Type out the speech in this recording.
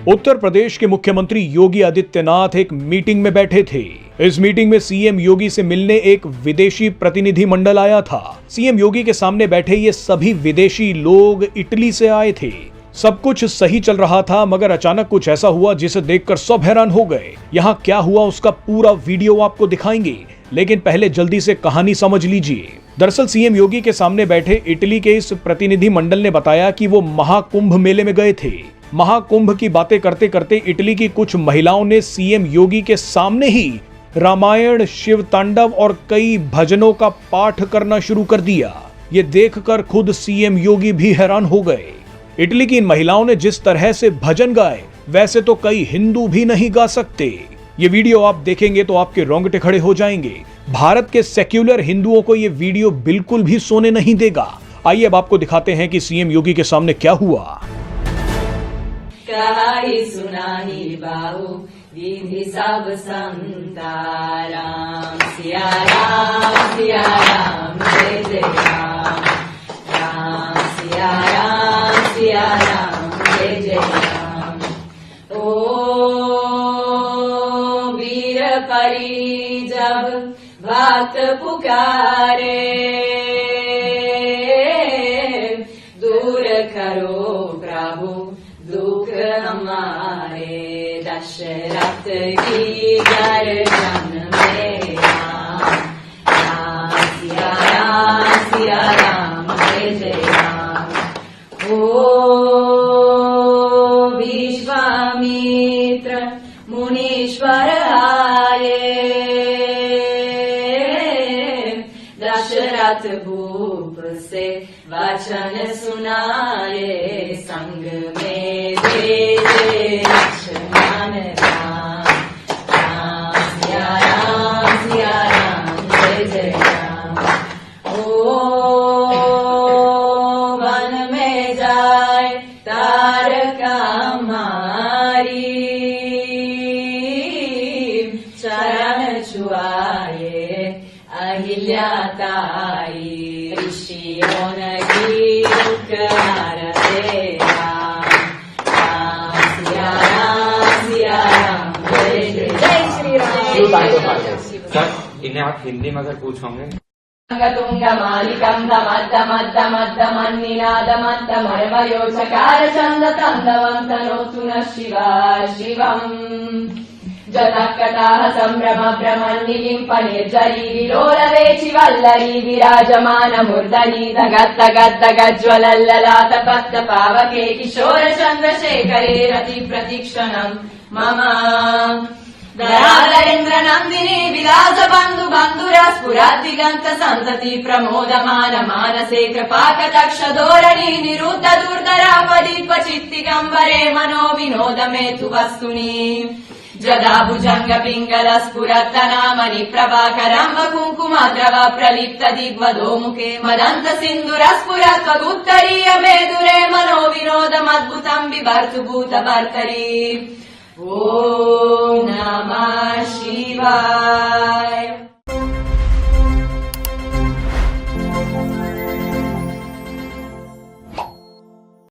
उत्तर प्रदेश के मुख्यमंत्री योगी आदित्यनाथ एक मीटिंग में बैठे थे। इस मीटिंग में सीएम योगी से मिलने एक विदेशी प्रतिनिधि मंडल आया था। सीएम योगी के सामने बैठे ये सभी विदेशी लोग इटली से आए थे। सब कुछ सही चल रहा था, मगर अचानक कुछ ऐसा हुआ जिसे देखकर सब हैरान हो गए। यहाँ क्या हुआ उसका पूरा वीडियो आपको दिखाएंगे, लेकिन पहले जल्दी से कहानी समझ लीजिए। दरअसल सीएम योगी के सामने बैठे इटली के इस प्रतिनिधि मंडल ने बताया कि वो महाकुंभ मेले में गए थे। महाकुंभ की बातें करते करते इटली की कुछ महिलाओं ने सीएम योगी के सामने ही रामायण, शिव तांडव और कई भजनों का पाठ करना शुरू कर दिया। ये देखकर खुद सीएम योगी भी हैरान हो गए। इटली की इन महिलाओं ने जिस तरह से भजन गाए, वैसे तो कई हिंदू भी नहीं गा सकते। ये वीडियो आप देखेंगे तो आपके रोंगटे खड़े हो जाएंगे। भारत के सेक्युलर हिंदुओं को ये वीडियो बिल्कुल भी सोने नहीं देगा। आइए अब आपको दिखाते हैं कि सीएम योगी के सामने क्या हुआ। कहाई सुनाही बाहु विधि सब संता राम सिया राम जय जय राम, राम सिया राम जय जय राम। ओ वीर परी जब भक्त पुकारे, दूर करो प्रभु दुख हमारे, दशरथ की गर्दन में राम, राम सिया राम जय जय राम। ओ विश्वामित्र मुनीश्वर आए, दशरथ भूप से वचन सुनाए, संग में भेजे लक्ष्मण राम, राम सिया राम जय जय राम। ओ वन में जाए तारका मारी, चरण छुआए अहिल्या ताई, ऋषियों की दुख हरते राम, राम सिया राम जय जय श्री राम। सर इन्हें आप हिंदी में अगर पूछोगे। तुंग मालिकं दमद्दमद्दमद्दमद्दमर्मयो चकार चंद तंदवंतनोतु न शिवा शिवम्। जतकटाः सम्भ्रम भ्रमन्निलिम्प निर्जरी विलोलवेचि वल्लरी विराजमान मूर्धनि धगद्धगद्धगज्ज्वलल्ललाट पद्म पावके किशोर चन्द्रशेखरे रति प्रतीक्षणम् मम। दयालेन्द्र नन्दिनी विलास बन्धु बन्धुरा स्फुरद्दिगन्त सन्तति प्रमोदमान मानसे कृपाकटाक्ष धोरणी निरुद्ध दुर्धरापदि क्वचित्तिगम्बरे मनो विनोद मेतु वस्तुनि। जदा भुजंग पिंगल स्फुरत्तनामणि प्रभाकरम्ब कुङ्कुमद्रव प्रलिप्त दिग्वधो मुखे मदन्त सिन्दूर स्फुरत्वगुत्तरीय मेदुरे मनो विनोदमद्भुतं बिभर्तु भूतभर्तरि। ॐ नमः शिवाय।